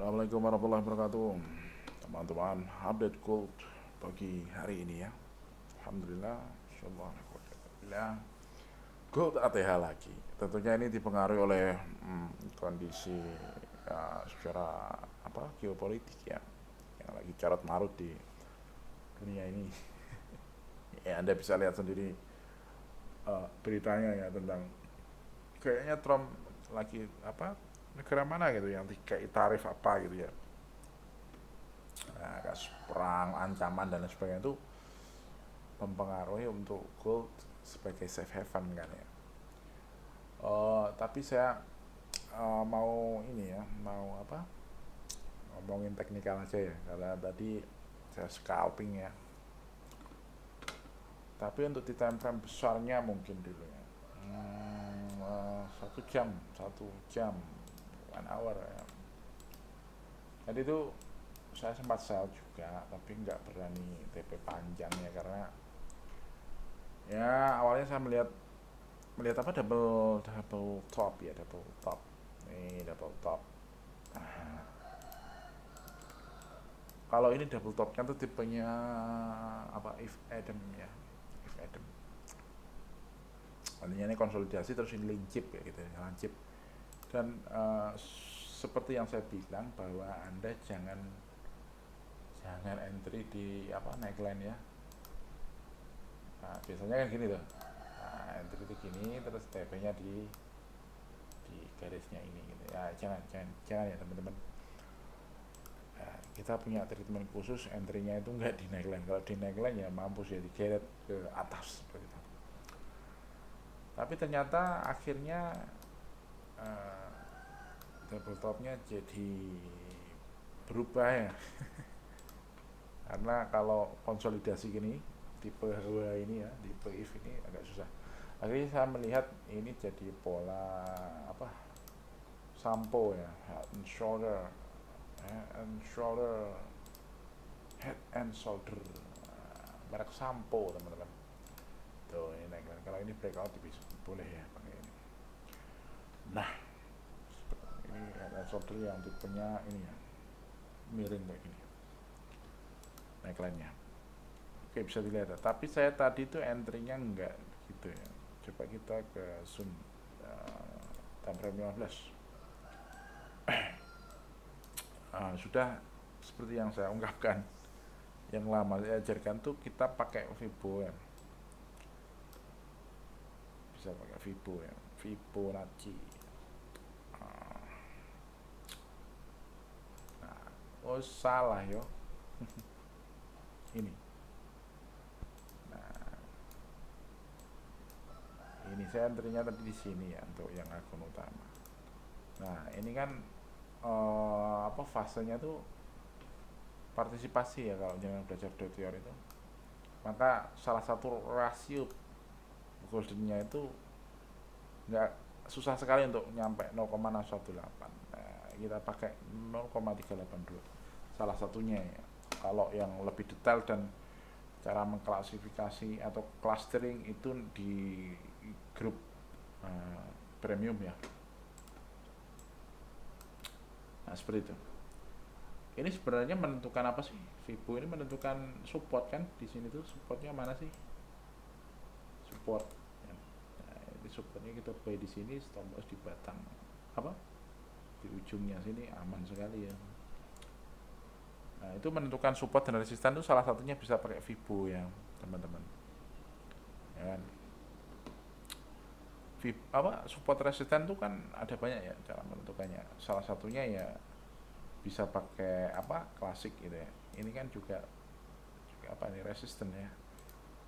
Assalamualaikum warahmatullahi wabarakatuh. Teman-teman, update gold pagi hari ini ya. Alhamdulillah, insyaallah alhamdulillah. Gold ATH lagi. Tentunya ini dipengaruhi oleh kondisi secara geopolitik ya, yang lagi carut marut di dunia ini. Ya, Anda bisa lihat sendiri beritanya ya tentang kayaknya Trump lagi negara mana gitu yang dikai tarif apa gitu ya. Nah, kasus perang, ancaman dan lain sebagainya itu mempengaruhi untuk gold sebagai safe haven kan ya. Tapi saya mau ini ya, mau ngomongin teknikal aja ya, karena tadi saya scalping ya. Tapi untuk di time frame besarnya mungkin dulu ya. 1 jam, 1 hour ya. Jadi itu saya sempat sell juga, tapi nggak berani TP panjang ya, karena ya awalnya saya melihat melihat apa double double top ya, double top ini double top. Nah, kalau ini double topnya tuh tipenya apa, if Adam ya, if Adam, artinya ini konsolidasi terus ini lincip ya gitu ya, lancip. Dan seperti yang saya bilang bahwa anda jangan jangan entry di neckline ya. Nah, biasanya kan gini tuh, nah, entry itu gini terus TP nya di garisnya ini gitu ya. Jangan ya teman-teman. Nah, kita punya treatment khusus, entry-nya itu nggak di neckline. Kalau di neckline ya mampus ya, digeret ke atas seperti itu. Tapi ternyata akhirnya uh, double topnya jadi berubah ya. Karena kalau konsolidasi gini tipe HWA ini ya, tipe if ini agak susah. Akhirnya saya melihat ini jadi pola apa, sampo ya, head and shoulder, head and shoulder, head and shoulder. Merek sampo teman-teman. Tuh ini naik. Kalau ini breakout bisa boleh ya pakai ini. Nah, ini head and shoulder yang tipenya ini ya, miring kayak gini neckline-nya. Oke, bisa dilihat ya. Tapi saya tadi tuh entry-nya enggak gitu ya. Coba kita ke zoom time frame 15. Sudah seperti yang saya ungkapkan, yang lama saya ajarkan tuh kita pakai Fibo ya. Bisa pakai Fibo ya, Fibonacci. Nah, oh salah yo. Ini. Nah, ini saya entry-nya tadi di sini ya untuk yang akun utama. Nah, ini kan fasenya tuh partisipasi ya kalau jangan belajar teori itu. Maka salah satu rasio goldennya itu nggak, susah sekali untuk nyampe 0,618. Nah, kita pakai 0,382 salah satunya ya. Kalau yang lebih detail dan cara mengklasifikasi atau clustering itu di grup premium ya. Nah, seperti itu. Ini sebenarnya menentukan apa sih? Fibo ini menentukan support kan? Di sini tuh supportnya mana sih? Support. Nah, ini supportnya kita play di sini, stop loss di batang apa? Di ujungnya sini aman sekali ya. Nah, itu menentukan support dan resisten itu salah satunya bisa pakai Fibo ya, teman-teman. Ya kan? Support resisten tuh kan ada banyak ya cara menentukannya. Salah satunya ya bisa pakai klasik gitu ya. Ini kan juga apa nih, resisten ya.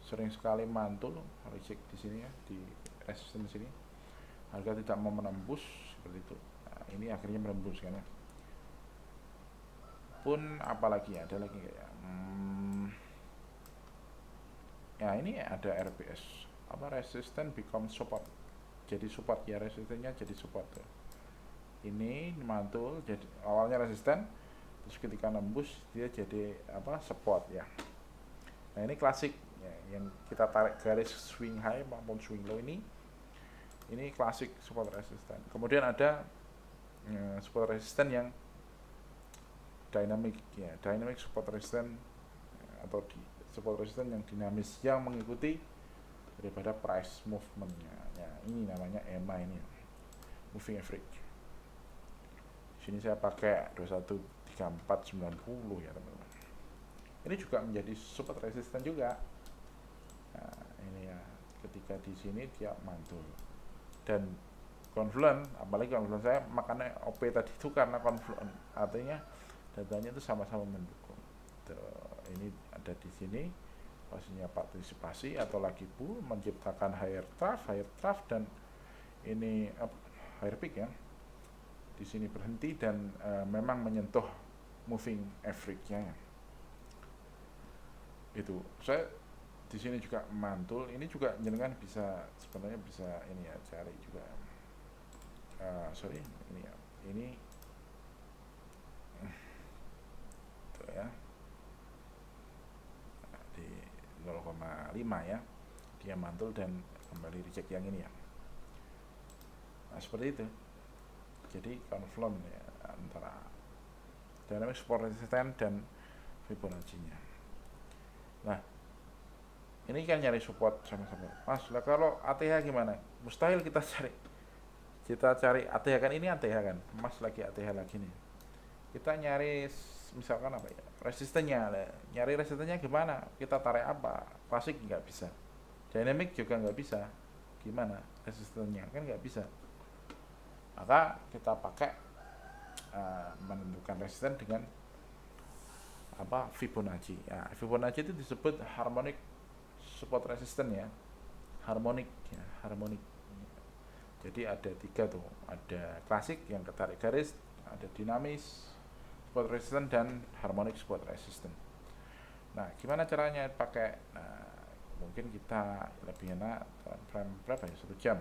Sering sekali mantul reject di sini ya, di resisten sini. Harga tidak mau menembus seperti itu. Nah, ini akhirnya menembus kan ya. Pun apalagi ada lagi kayak ya ini ada RBS resisten become support, jadi support ya, resistennya jadi support tuh. Ini mantul jadi awalnya resisten, terus ketika nembus dia jadi support ya. Nah ini klasik ya, yang kita tarik garis swing high maupun swing low ini klasik support resisten. Kemudian ada support resisten yang dynamic ya, dynamic support resistance atau support resistance yang dinamis yang mengikuti daripada price movementnya. Ya, ini namanya EMA ini, moving average. Sini saya pakai 213490 ya teman-teman. Ini juga menjadi support resistance juga. Nah, ini ya, ketika di sini dia mantul dan confluent, apalagi confluent saya makanya OP tadi itu karena confluent, artinya datanya itu sama-sama mendukung. Ini ada di sini posisinya partisipasi atau lagi bull menciptakan higher trough dan ini higher peak ya. Di sini berhenti dan memang menyentuh moving average-nya. Itu saya di sini juga mantul. Ini juga jenengan bisa sebenarnya bisa ini ya, cari juga. Sorry, ini ya. Ini tuh ya. Di 0,5 ya. Dia mantul dan kembali reject yang ini ya. Nah, seperti itu. Jadi confluent ya antara dynamic support resistance dan Fibonacci-nya. Nah, ini kan nyari support sama-sama. Mas, lah kalau ATH gimana? Mustahil kita cari ATH kan, ini ATH kan. Mas lagi ATH lagi nih. Kita nyari misalkan apa ya? Resistennya. Nyari resistennya gimana? Kita tarik apa? Klasik nggak bisa. Dynamic juga nggak bisa. Gimana resistennya? Kan nggak bisa. Maka kita pakai menentukan resisten dengan apa, Fibonacci ya. Fibonacci itu disebut harmonic support resistance ya, harmonic ya, harmonic. Jadi ada 3 tuh, ada klasik yang ketarik garis, ada dinamis support resistance dan harmonic support resistance. Nah, gimana caranya pakai? Nah, mungkin kita lebih enak frame berapa ya, 1 jam.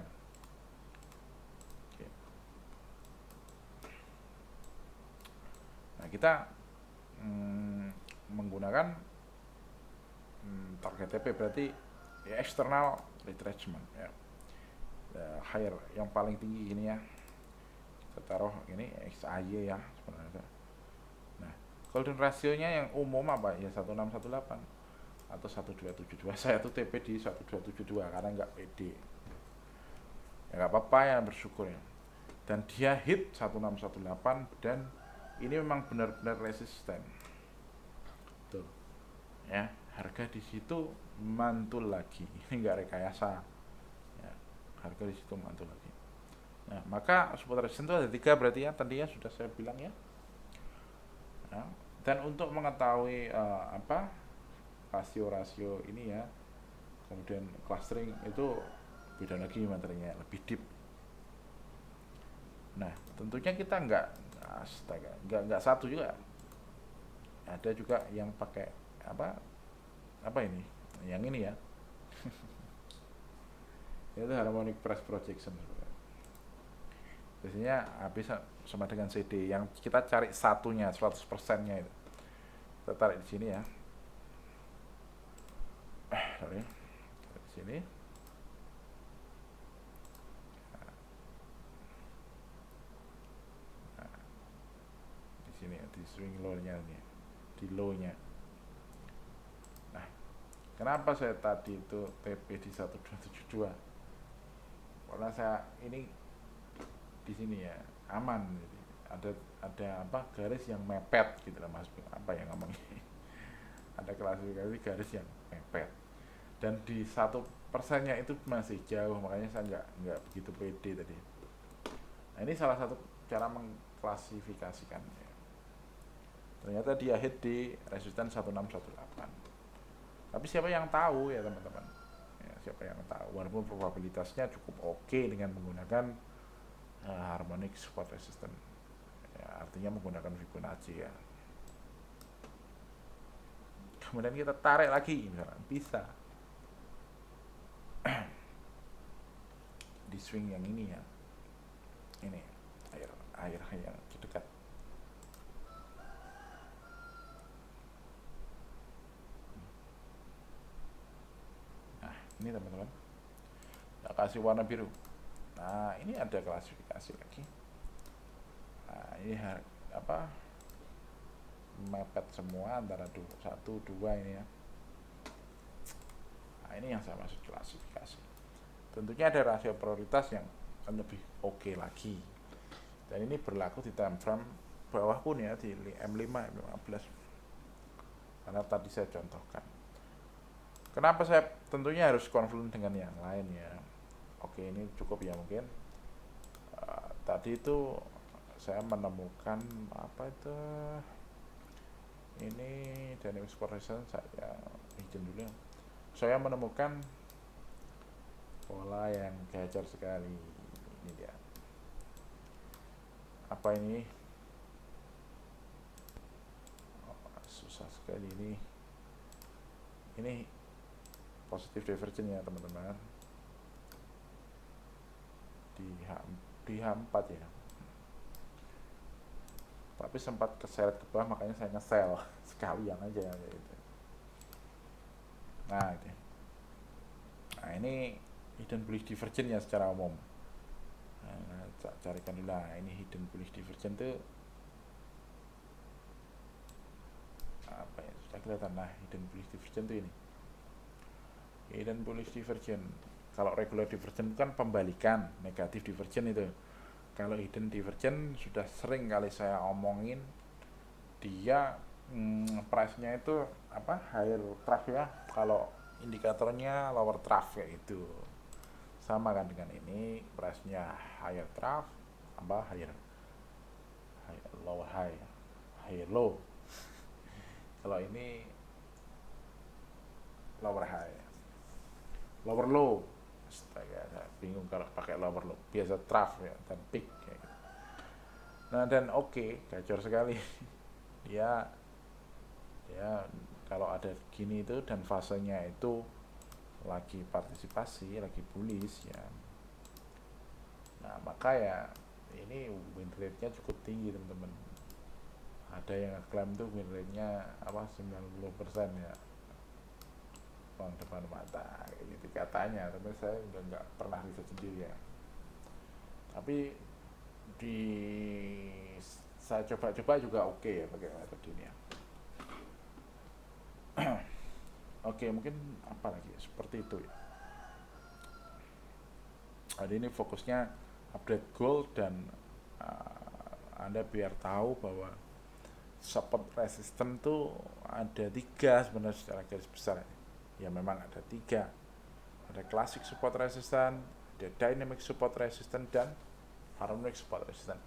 Nah, kita menggunakan target TP berarti ya, external retracement ya. Higher yang paling tinggi ini ya. Kita taruh ini XAY ya sebenarnya. Nah, golden ratio-nya yang umum apa ya, 1618 atau 1272. Saya tuh TP di 1272 karena nggak pede. Ya nggak apa-apa ya, bersyukur ya. Dan dia hit 1618 dan ini memang benar-benar resisten. Tuh. Ya, harga di situ mantul lagi. Ini enggak rekayasa. Ya, harga di situ mantul lagi. Nah, maka support resistance itu ada 3 berarti ya, tadinya sudah saya bilang ya. Nah, dan untuk mengetahui rasio ini ya, kemudian clustering itu beda lagi materinya, lebih deep. Nah, tentunya kita enggak satu juga, ada juga yang pakai apa ini, yang ini ya. Itu harmonic price projection biasanya habis sama dengan CD, yang kita cari satunya 100% nya itu kita tarik di sini ya. Sorry, di sini. Sini di swing low-nya nih, di low-nya. Nah, kenapa saya tadi itu TP di 1272? Karena saya ini di sini ya aman, jadi ada garis yang mepet gitu lah Mas, apa yang ngomongnya. Ada klasifikasi garis yang mepet. Dan di 1%-nya itu masih jauh, makanya saya nggak begitu pede tadi. Nah, ini salah satu cara mengklasifikasikannya. Ternyata dia hit di resisten 1618. Tapi siapa yang tahu ya teman-teman? Ya, siapa yang tahu? Walaupun probabilitasnya cukup oke dengan menggunakan harmonic support resistance. Ya, artinya menggunakan Fibonacci ya. Kemudian kita tarik lagi, misalnya bisa di swing yang ini ya. Ini air yang dekat. Ini teman-teman, kita kasih warna biru. Nah, ini ada klasifikasi lagi. Nah, ini mepet semua antara satu dua ini ya. Nah, ini yang saya maksud klasifikasi. Tentunya ada rasio prioritas yang lebih oke lagi, dan ini berlaku di time frame bawah pun ya, di M5, M15, karena tadi saya contohkan. Kenapa saya tentunya harus confluent dengan yang lain ya. Oke, ini cukup ya mungkin. Tadi itu saya menemukan apa itu, ini dynamic support resistance, saya izin dulu. Saya menemukan pola yang gacor sekali. Ini dia. Apa ini? Oh, susah sekali ini. Ini positif divergent ya teman-teman. Di H4 ya. Tapi sempat keseret ke bawah, makanya saya nge-sell sekalian aja gitu. Nah, itu. Nah, ini hidden bullish divergent ya secara umum. Nah, carikan dulu lah, ini hidden bullish divergent tuh apa ya, sudah kelihatan. Nah, hidden bullish divergent tuh ini. Hidden bullish divergent. Kalau regular divergent kan pembalikan, negatif divergent itu. Kalau hidden divergent sudah sering kali saya omongin, dia price-nya itu apa, higher trough ya. Kalau indikatornya lower trough ya itu. Sama kan dengan ini, price-nya higher trough, apa higher lower high, higher low. Kalau ini lower high, lower low. Astaga, saya bingung kalau pakai lower low. Biasa trough ya, dan peak ya. Nah, dan gacor sekali. dia kalau ada gini itu dan fasenya itu lagi partisipasi, lagi bullish ya. Nah, maka ya ini win rate-nya cukup tinggi teman-teman. Ada yang klaim tuh win rate-nya apa 90% ya. Uang depan mata gitu katanya, tapi saya nggak pernah riset sendiri ya. Tapi saya coba-coba juga ya pakai metode ini ya. Mungkin apa lagi seperti itu ya. Hari ini fokusnya update goal, dan Anda biar tahu bahwa support resistance tuh ada 3 sebenarnya secara garis besar. Ya memang ada 3. Ada classic support resistance, ada dynamic support resistance, dan harmonic support resistance.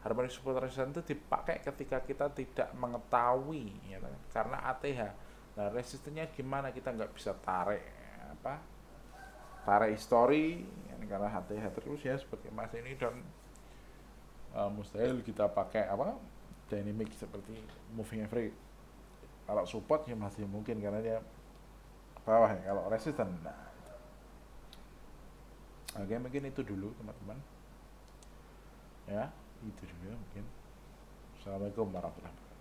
Harmonic support resistance itu dipakai ketika kita tidak mengetahui ya, karena ATH. Nah, resistennya gimana, kita nggak bisa tarik history ya, karena ATH terus ya seperti mas ini, dan mustahil kita pakai dynamic seperti moving average. Kalau support ya masih mungkin karena dia bawah ya. Kalau resistance, mungkin itu dulu teman-teman ya, itu dulu mungkin. Assalamualaikum warahmatullahi wabarakatuh.